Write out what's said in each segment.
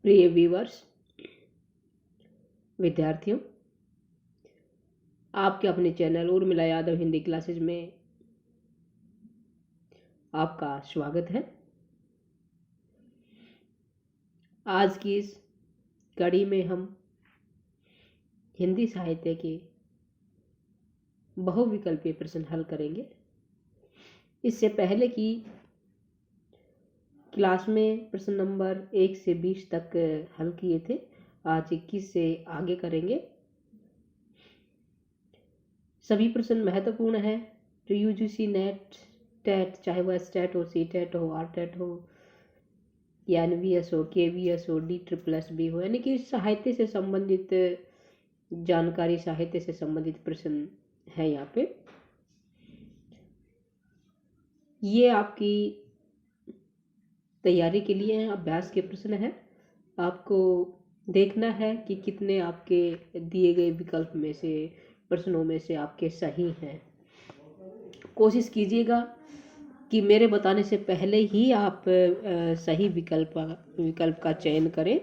प्रिय व्यूअर्स, विद्यार्थियों, आपके अपने चैनल उर्मिला यादव हिंदी क्लासेज में आपका स्वागत है। आज की इस कड़ी में हम हिंदी साहित्य के बहुविकल्पीय प्रश्न हल करेंगे। इससे पहले की क्लास में प्रश्न नंबर 1 से 20 तक हल किए थे। आज 21 से आगे करेंगे। सभी प्रश्न महत्वपूर्ण है। जो यूजीसी नेट टेट, चाहे वह स्टेट हो, सी टेट हो, आर टेट हो, या एनवीएस हो, केवीएस हो, DSSB हो, यानी कि साहित्य से संबंधित जानकारी, साहित्य से संबंधित प्रश्न है यहाँ पे। ये आपकी तैयारी के लिए है, अभ्यास के प्रश्न है। आपको देखना है कि कितने आपके दिए गए विकल्प में से, प्रश्नों में से आपके सही हैं। कोशिश कीजिएगा कि मेरे बताने से पहले ही आप सही विकल्प का चयन करें।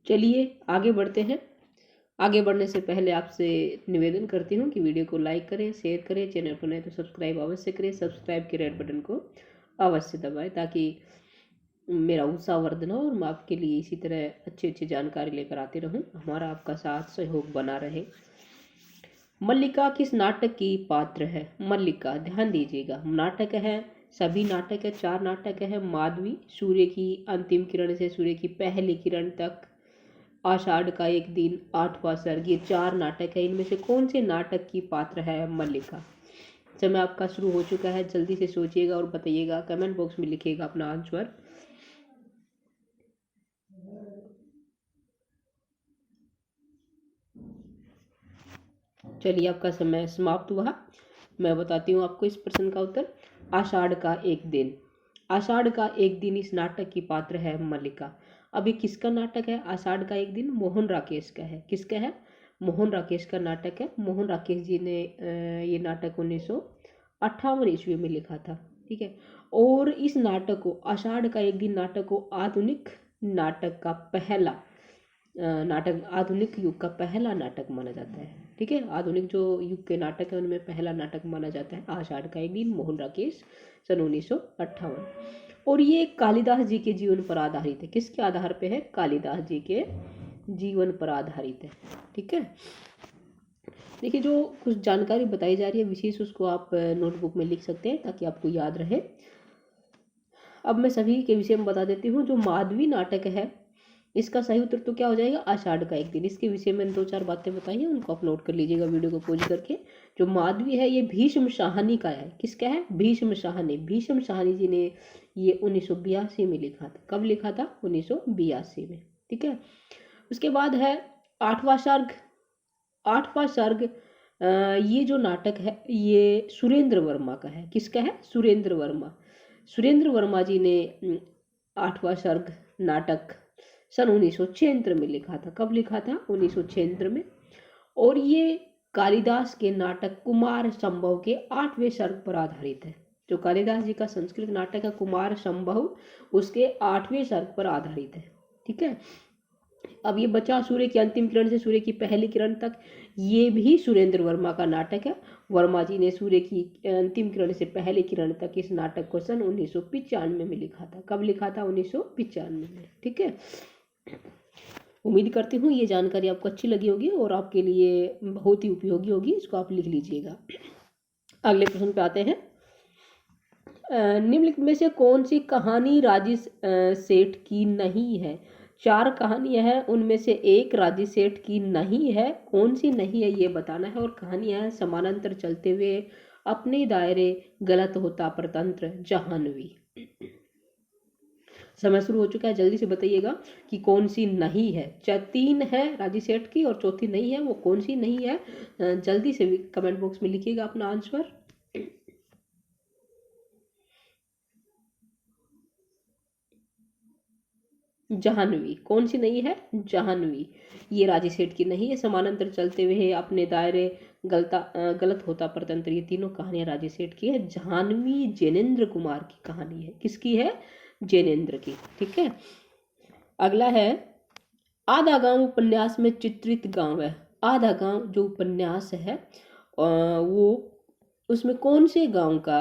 चलिए आगे बढ़ते हैं। आगे बढ़ने से पहले आपसे निवेदन करती हूँ कि वीडियो को लाइक करें, शेयर करें, चैनल पर नए तो सब्सक्राइब अवश्य करें। सब्सक्राइब के रेड बटन को अवश्य दबाएं ताकि मेरा उत्साहवर्धन हो और मैं आपके लिए इसी तरह अच्छी जानकारी लेकर आती रहूं। हमारा आपका साथ सहयोग बना रहे। मल्लिका किस नाटक की पात्र है? मल्लिका, ध्यान दीजिएगा, नाटक है, सभी नाटक है, 4 नाटक है। माधवी, सूर्य की अंतिम किरण से सूर्य की पहली किरण तक, आषाढ़ का एक दिन, 8वां सर्ग, ये 4 नाटक है। इनमें से कौन से नाटक की पात्र है मल्लिका? समय आपका शुरू हो चुका है। जल्दी से सोचिएगा और बताइएगा। कमेंट बॉक्स में लिखिएगा अपना आंसर। चलिए, आपका समय समाप्त हुआ। मैं बताती हूँ आपको इस प्रश्न का उत्तर। आषाढ़ का एक दिन। आषाढ़ का एक दिन इस नाटक की पात्र है मल्लिका। अब ये किसका नाटक है? आषाढ़ का एक दिन मोहन राकेश का है। किसका है? मोहन राकेश का नाटक है। मोहन राकेश जी ने ये नाटक 1958 ईस्वी में लिखा था। ठीक है। और इस नाटक को, आषाढ़ का एक दिन नाटक को आधुनिक नाटक का पहला नाटक, आधुनिक युग का पहला नाटक माना जाता है। ठीक है। आधुनिक जो युग के नाटक है उनमें पहला नाटक माना जाता है आषाढ़ का एक दिन, मोहन राकेश, सन 1958। और ये कालिदास जी के जीवन पर आधारित है। किसके आधार पे है? कालिदास जी के जीवन पर आधारित है। ठीक है। देखिए, जो कुछ जानकारी बताई जा रही है विशेष, उसको आप नोटबुक में लिख सकते हैं ताकि आपको याद रहे। अब मैं सभी के विषय में बता देती हूँ। जो माधवी नाटक है, इसका सही उत्तर तो क्या हो जाएगा? आषाढ़ का एक दिन। इसके विषय में 2-4 बातें बताई हैं, उनको आप नोट कर लीजिएगा वीडियो को पॉज करके। जो माधवी है ये भीष्म साहनी का है। किसका है? भीष्म साहनी। भीष्म साहनी जी ने ये 1982 में लिखा था। कब लिखा था? 1982 में। ठीक है। उसके बाद है 8वां सर्ग। 8वां सर्ग, ये जो नाटक है ये सुरेंद्र वर्मा का है। किसका है? सुरेंद्र वर्मा। सुरेंद्र वर्मा जी ने 8वां सर्ग नाटक सन 1976 में लिखा था। कब लिखा था? 1976 में। और ये कालिदास के नाटक कुमार संभव के 8वें सर्ग पर आधारित है। जो कालिदास जी का संस्कृत नाटक है कुमार संभव, उसके 8वें सर्ग पर आधारित है। ठीक है। अब ये बचा सूर्य की अंतिम किरण से सूर्य की पहली किरण तक, ये भी सुरेंद्र वर्मा का नाटक है। वर्मा जी ने सूर्य की अंतिम किरण से पहली किरण तक इस नाटक को सन 1995 में लिखा था। कब लिखा था? 1995 में। ठीक है। उम्मीद करती हूँ ये जानकारी आपको अच्छी लगी होगी और आपके लिए बहुत ही उपयोगी होगी। इसको आप लिख लीजिएगा। अगले प्रश्न पे आते हैं। निम्नलिखित में से कौन सी कहानी राजेश सेठ की नहीं है? 4 कहानियां हैं, उनमें से एक राजेश सेठ की नहीं है। कौन सी नहीं है ये बताना है। और कहानियां हैं समानांतर चलते हुए, अपने दायरे, गलत होता परतंत्र, जाह्नवी। समय शुरू हो चुका है। जल्दी से बताइएगा कि कौन सी नहीं है। 3 है राजेश सेठ की और चौथी नहीं है। वो कौन सी नहीं है? जल्दी से कमेंट बॉक्स में लिखिएगा अपना आंसर। जाह्नवी। कौन सी नहीं है? जाह्नवी। ये राजे सेठ की नहीं है। समानांतर चलते हुए अपने दायरे, गलत होता परतंत्र, ये तीनों कहानियां राजे सेठ की है। जाह्नवी जैनेन्द्र कुमार की कहानी है। किसकी है? जैनेन्द्र की। ठीक है। अगला है, आधा गांव उपन्यास में चित्रित गांव है। आधा गांव जो उपन्यास है वो उसमें कौन से गांव का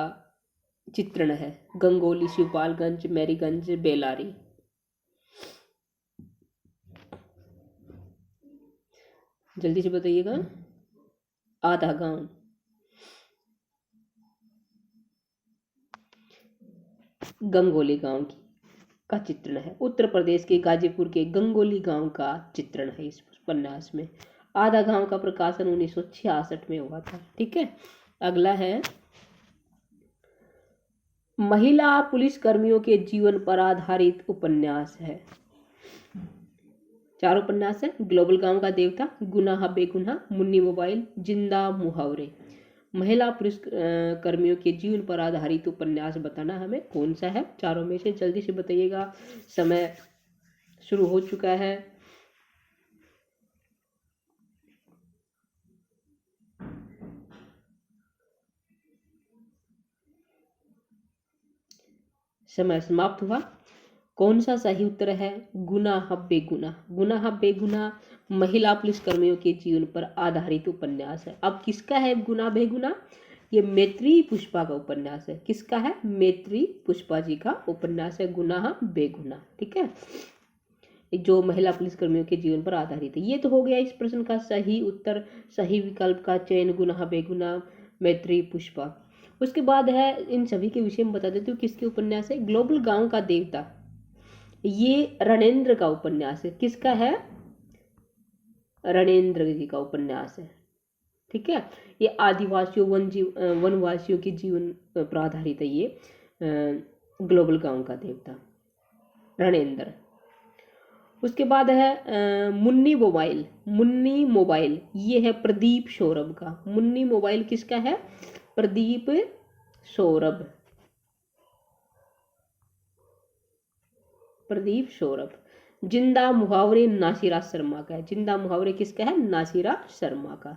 चित्रण है? गंगोली, शिवपालगंज, मैरीगंज, बेलारी। जल्दी से बताइएगा। आधा गांव, गंगोली गांव की का चित्रण है। उत्तर प्रदेश के गाजीपुर के गंगोली गांव का चित्रण है इस उपन्यास में। आधा गांव का प्रकाशन 1966 में हुआ था। ठीक है। अगला है, महिला पुलिस कर्मियों के जीवन पर आधारित उपन्यास है। चार उपन्यास है। ग्लोबल गांव का देवता, गुनाह बेगुनाह, मुन्नी मोबाइल, जिंदा मुहावरे। महिला पुलिस कर्मियों के जीवन पर आधारित उपन्यास बताना हमें कौन सा है चारों में से। जल्दी से बताइएगा, समय शुरू हो चुका है। समय समाप्त हुआ। कौन सा सही उत्तर है? गुनाह बेगुनाह। गुनाह बेगुनाह महिला पुलिस कर्मियों के जीवन पर आधारित उपन्यास है। अब किसका है गुनाह बेगुनाह? ये मैत्री पुष्पा का उपन्यास है। किसका है? मैत्री पुष्पा जी का उपन्यास है गुनाह बेगुनाह। ठीक है, जो महिला पुलिस कर्मियों के जीवन पर आधारित है। ये तो हो गया इस प्रश्न का सही उत्तर। सही विकल्प का चयन, गुनाह बेगुनाह, मैत्री पुष्पा। उसके बाद है, इन सभी के विषय में बता देती हूँ किसके उपन्यास है। ग्लोबल गांव का देवता, ये रणेंद्र का उपन्यास है। किसका है? रणेंद्र जी का उपन्यास है। ठीक है, ये आदिवासियों वनवासियों के जीवन पर आधारित है। ये ग्लोबल गांव का देवता रणेंद्र। उसके बाद है मुन्नी मोबाइल। मुन्नी मोबाइल ये है प्रदीप सौरभ का। मुन्नी मोबाइल किसका है? प्रदीप सौरभ। प्रदीप सौरभ। जिंदा मुहावरे नासिरा शर्मा का है। जिंदा मुहावरे किसका है? नासिरा शर्मा का।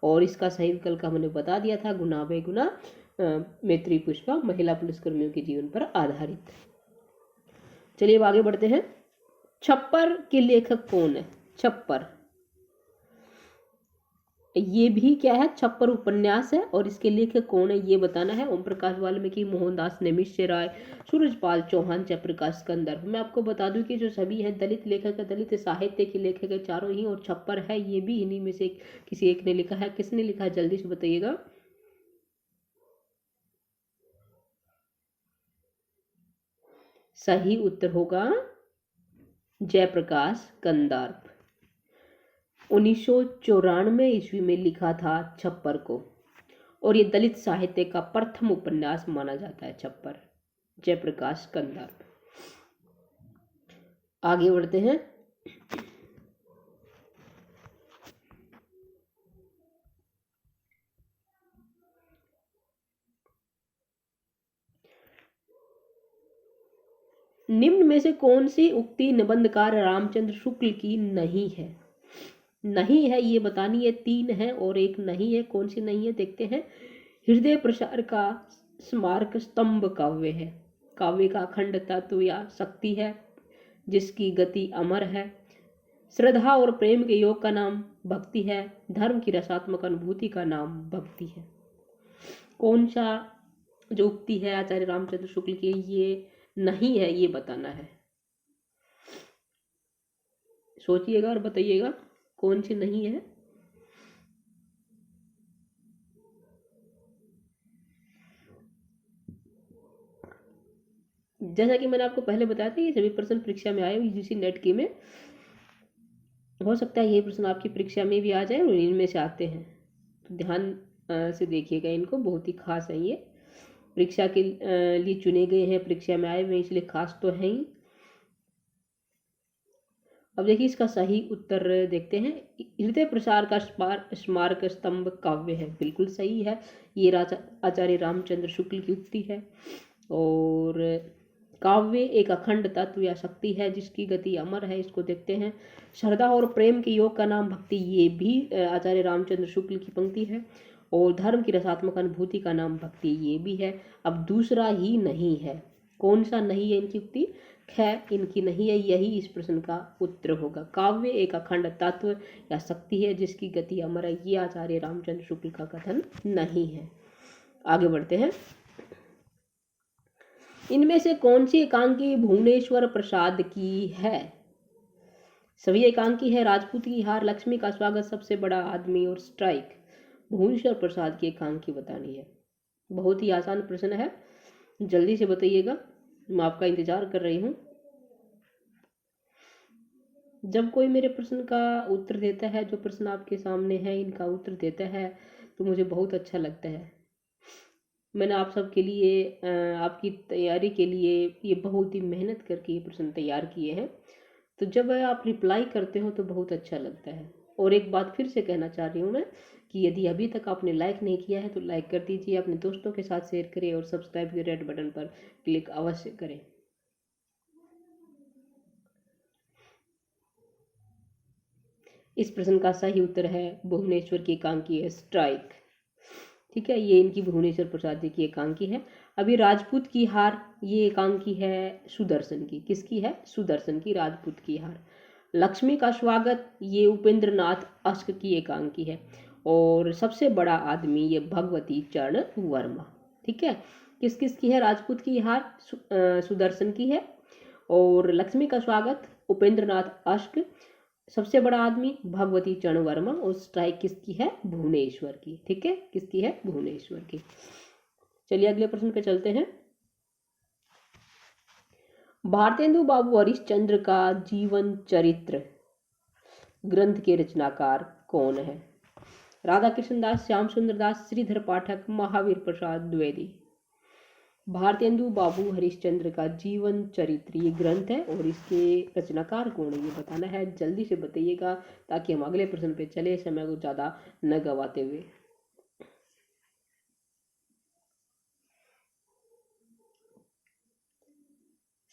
और इसका सही विकल्प का मैंने बता दिया था, गुनाह बेगुनाह, मैत्री पुष्पा, महिला पुलिसकर्मियों के जीवन पर आधारित। चलिए अब आगे बढ़ते हैं। छप्पर के लेखक कौन है? छप्पर, ये भी क्या है? छप्पर उपन्यास है। और इसके लेखक कौन है ये बताना है। ओम प्रकाश वाल्मीकि, मोहनदास नैमिष्य राय, सूरजपाल चौहान, जयप्रकाश कंदर्प। मैं आपको बता दूं कि जो सभी हैं दलित लेखक है, दलित साहित्य के लेखक है चारों ही। और छप्पर है ये भी इन्हीं में से किसी एक ने लिखा है। किसने लिखा है जल्दी से बताइएगा। सही उत्तर होगा जयप्रकाश कंदर्प। 1994 ईस्वी में लिखा था छप्पर को। और ये दलित साहित्य का प्रथम उपन्यास माना जाता है छप्पर, जयप्रकाश कंदर्प। आगे बढ़ते हैं। निम्न में से कौन सी उक्ति निबंधकार रामचंद्र शुक्ल की नहीं है? नहीं है ये बतानी है। 3 है और एक नहीं है। कौन सी नहीं है देखते हैं। हृदय प्रसार का स्मारक स्तंभ काव्य है। काव्य का अखंड तत्व या शक्ति है जिसकी गति अमर है। श्रद्धा और प्रेम के योग का नाम भक्ति है। धर्म की रसात्मक अनुभूति का नाम भक्ति है। कौन सा जो उक्ति है आचार्य रामचंद्र शुक्ल की ये नहीं है ये बताना है। सोचिएगा और बताइएगा कौन सी नहीं है। जैसा कि मैंने आपको पहले बताया था ये सभी प्रश्न परीक्षा में आए यूजीसी नेट की में। हो सकता है ये प्रश्न आपकी परीक्षा में भी आ जाए और इनमें से आते हैं, तो ध्यान से देखिएगा इनको। बहुत ही खास है ये, परीक्षा के लिए चुने गए हैं, परीक्षा में आए हुए इसलिए खास तो है ही। अब देखिए इसका सही उत्तर देखते हैं। हृदय प्रसार का स्मारक स्तंभ काव्य है, बिल्कुल सही है। ये आचार्य रामचंद्र शुक्ल की उक्ति है। और काव्य एक अखंड तत्व या शक्ति है जिसकी गति अमर है। इसको देखते हैं। श्रद्धा और प्रेम के योग का नाम भक्ति, ये भी आचार्य रामचंद्र शुक्ल की पंक्ति है। और धर्म की रसात्मक अनुभूति का नाम भक्ति, ये भी है। अब दूसरा ही नहीं है, कौन सा नहीं है इनकी युक्ति? खैर इनकी नहीं है, यही इस प्रश्न का उत्तर होगा। काव्य एक अखंड तत्व या शक्ति है जिसकी गति अमर है, ये आचार्य रामचंद्र शुक्ल का कथन नहीं है। आगे बढ़ते हैं। इनमें से कौन सी एकांकी भुवनेश्वर प्रसाद की है? सभी एकांकी है। राजपूत की हार, लक्ष्मी का स्वागत, सबसे बड़ा आदमी और स्ट्राइक भुवनेश्वर प्रसाद की एकांकी बतानी है। बहुत ही आसान प्रश्न है, जल्दी से बताइएगा, मैं आपका इंतजार कर रही हूं। जब कोई मेरे प्रश्न का उत्तर देता है, जो प्रश्न आपके सामने है इनका उत्तर देता है, तो मुझे बहुत अच्छा लगता है। मैंने आप सबके लिए, आपकी तैयारी के लिए ये बहुत ही मेहनत करके ये प्रश्न तैयार किए हैं। तो जब आप रिप्लाई करते हो तो बहुत अच्छा लगता है। और एक बात फिर से कहना चाह रही हूँ मैं कि यदि अभी तक आपने लाइक नहीं किया है तो लाइक कर दीजिए, अपने दोस्तों के साथ शेयर करें और सब्सक्राइब के रेड बटन पर क्लिक अवश्य करें। इस प्रश्न का सही उत्तर है भुवनेश्वर की एकांकी है स्ट्राइक। ठीक है, ये इनकी भुवनेश्वर प्रसाद जी की एकांकी है। अभी राजपूत की हार, ये एकांकी है सुदर्शन की। किसकी है? सुदर्शन की, राजपूत की हार। लक्ष्मी का स्वागत, ये उपेंद्र नाथ अश्क की एकांकी है। और सबसे बड़ा आदमी, ये भगवती चरण वर्मा। ठीक है, किस किस की है? राजपूत की हार सुदर्शन की है, और लक्ष्मी का स्वागत उपेंद्र नाथ अश्क, सबसे बड़ा आदमी भगवती चरण वर्मा, और स्ट्राइक किसकी है? भुवनेश्वर की। ठीक है, किसकी है? भुवनेश्वर की। चलिए अगले प्रश्न पे चलते हैं। भारतेंदु बाबू हरिश्चंद्र का जीवन चरित्र ग्रंथ के रचनाकार कौन है? राधा कृष्ण दास, श्याम सुंदर दास, श्रीधर पाठक, महावीर प्रसाद द्विवेदी। भारतेंदु बाबू हरिश्चंद्र का जीवन चरित्र ये ग्रंथ है, और इसके रचनाकार कौन है ये बताना है। जल्दी से बताइएगा ताकि हम अगले प्रश्न पे चले, समय को ज्यादा न गवाते हुए।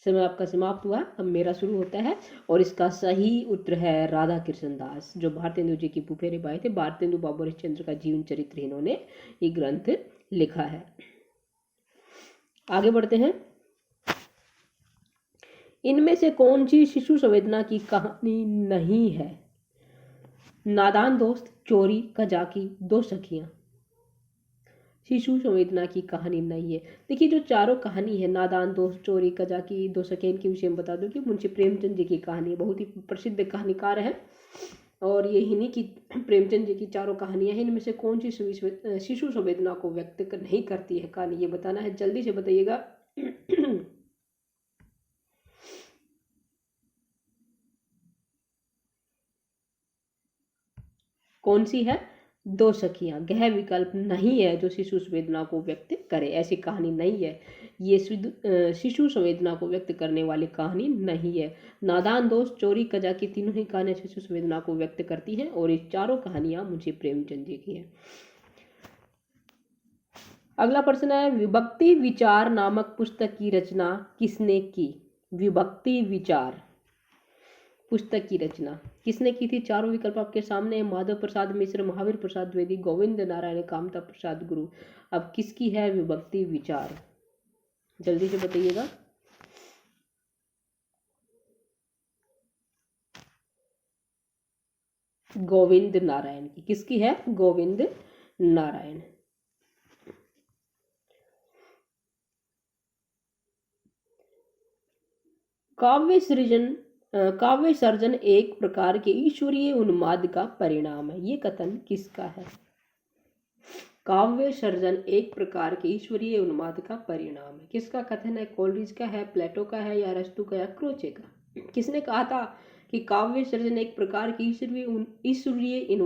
समय आपका समाप्त हुआ, अब मेरा शुरू होता है। और इसका सही उत्तर है राधा कृष्ण दास, जो भारतेंदु जी की फुफेरे भाई थे। भारतेंदु बाबू हरिश्चंद्र का जीवन चरित्र इन्होंने ये ग्रंथ लिखा है। आगे बढ़ते हैं। इनमें से कौन सी शिशु संवेदना की कहानी नहीं है? नादान दोस्त, चोरी, कजाकी, दो सखियां। शिशु संवेदना की कहानी नहीं है। देखिए, जो चारों कहानी है, नादान दोस्त, चोरी, कजाकी, दो सखियां, इनके विषय में बता दूं कि मुंशी प्रेमचंद जी की कहानी, बहुत ही प्रसिद्ध कहानीकार है, और ये इन्हीं की, प्रेमचंद जी की चारों कहानियां हैं। इनमें से कौन सी शिशु संवेदना को व्यक्त नहीं करती है कहानी, ये बताना है। जल्दी से बताइएगा। कौन सी है? दो सखियां। गह विकल्प नहीं है जो शिशु संवेदना को व्यक्त करे, ऐसी कहानी नहीं है। ये शिशु संवेदना को व्यक्त करने वाली कहानी नहीं है। नादान दोस्त, चोरी, कजाकी, तीनों ही कहानियां शिशु संवेदना को व्यक्त करती हैं, और ये चारों कहानियां मुंशी प्रेमचंद जी की हैं। अगला प्रश्न है, विभक्ति विचार नामक पुस्तक की रचना किसने की? विभक्ति विचार पुस्तक की रचना किसने की थी? चारों विकल्प आपके सामने है। माधव प्रसाद मिश्र, महावीर प्रसाद द्विवेदी, गोविंद नारायण, कामता प्रसाद गुरु। अब किसकी है विभक्ति विचार? जल्दी से बताइएगा। गोविंद नारायण की। किसकी है? गोविंद नारायण। काव्य सर्जन एक प्रकार के ईश्वरीय उन्माद का परिणाम है, ये कथन किसका है? काव्य सर्जन एक प्रकार के ईश्वरीय उन्माद का परिणाम है, किसका कथन है? कोलरिज का है, प्लेटो का है, या अरस्तु का, या क्रोचे का? किसने कहा था कि काव्य सर्जन एक प्रकार की ईश्वरीय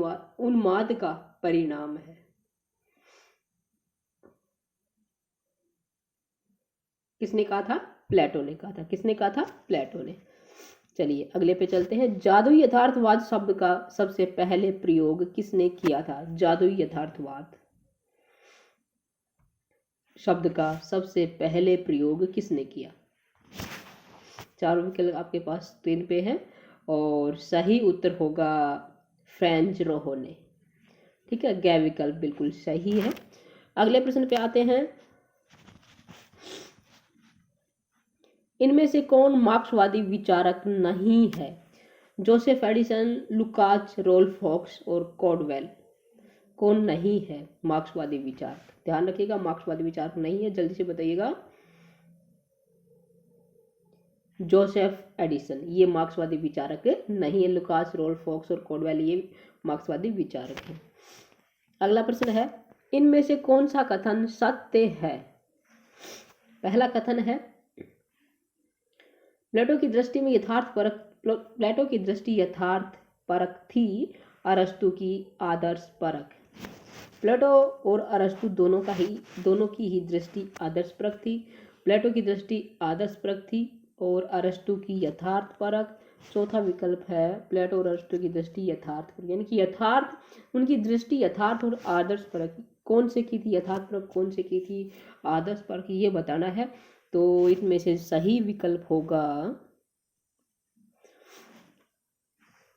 उन्माद का परिणाम है? किसने कहा था? प्लेटो ने कहा था। किसने कहा था? प्लेटो ने। चलिए अगले पे चलते हैं। जादुई यथार्थवाद शब्द का सबसे पहले प्रयोग किसने किया था? जादुई यथार्थवाद शब्द का सबसे पहले प्रयोग किसने किया? चारों विकल्प आपके पास स्क्रीन पे है और सही उत्तर होगा फ्रेंच रोहोने। ठीक है, ग विकल्प बिल्कुल सही है। अगले प्रश्न पे आते हैं। इनमें से कौन मार्क्सवादी विचारक नहीं है? Joseph Addison, Lukacs, Ralph Fox और कॉडवेल। कौन नहीं है मार्क्सवादी विचारक? ध्यान रखिएगा, मार्क्सवादी विचारक नहीं है, जल्दी से बताइएगा। जोसेफ एडिसन ये मार्क्सवादी विचारक नहीं है। लुकास, रोल्फ फॉक्स और कॉडवेल ये मार्क्सवादी विचारक हैं। अगला प्रश्न है, इनमें से कौन सा कथन सत्य है? पहला कथन है, प्लेटो की दृष्टि में प्लेटो की दृष्टि यथार्थ परक थी, अरस्तु की आदर्श परक। प्लेटो और अरस्तु दोनों की ही दृष्टि आदर्श परक थी। प्लेटो की दृष्टि आदर्श परक थी और अरस्तु की यथार्थ परक। चौथा विकल्प है, प्लेटो और अरस्तु की दृष्टि यथार्थ परक, यानी कि यथार्थ उनकी दृष्टि यथार्थ और आदर्श परक कौन से की थी? यथार्थ परक कौन से की थी? आदर्श परक, ये बताना है। तो इसमें से सही विकल्प होगा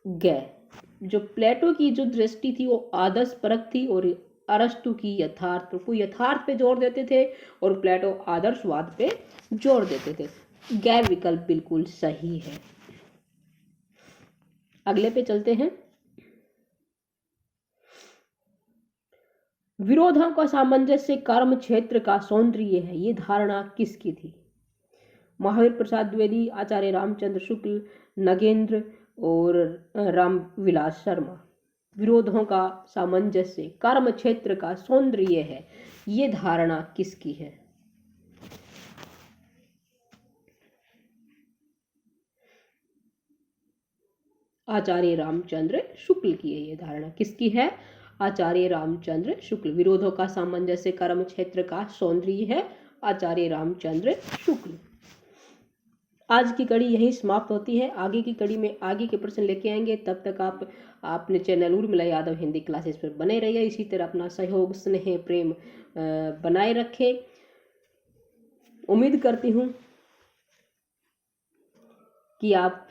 ग। जो प्लेटो की जो दृष्टि थी वो आदर्श परक थी और अरस्तु की यथार्थ, को यथार्थ पे जोर देते थे और प्लेटो आदर्शवाद पे जोर देते थे। ग विकल्प बिल्कुल सही है। अगले पे चलते हैं। विरोधों का सामंजस्य कर्म क्षेत्र का सौंदर्य है, ये धारणा किसकी थी? महावीर प्रसाद द्विवेदी, आचार्य रामचंद्र शुक्ल, नगेंद्र और रामविलास शर्मा। विरोधों का सामंजस्य कर्म क्षेत्र का सौंदर्य है, ये धारणा किसकी है? आचार्य रामचंद्र शुक्ल की है ये धारणा। किसकी है? आचार्य रामचंद्र शुक्ल। विरोधों का सामंजस्य कर्म क्षेत्र का सौंदर्य है, आचार्य रामचंद्र शुक्ल। आज की कड़ी यहीं समाप्त होती है। आगे की कड़ी में आगे के प्रश्न लेके आएंगे। तब तक आप अपने चैनल उर्मिला यादव हिंदी क्लासेस पर बने रहिए। इसी तरह अपना सहयोग, स्नेह, प्रेम बनाए रखें। उम्मीद करती हूँ कि आप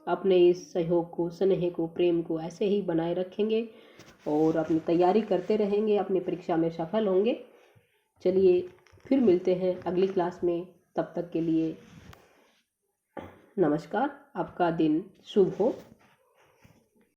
अपने इस सहयोग को, स्नेह को, प्रेम को ऐसे ही बनाए रखेंगे और अपनी तैयारी करते रहेंगे, अपनी परीक्षा में सफल होंगे। चलिए फिर मिलते हैं अगली क्लास में। तब तक के लिए नमस्कार। आपका दिन शुभ हो।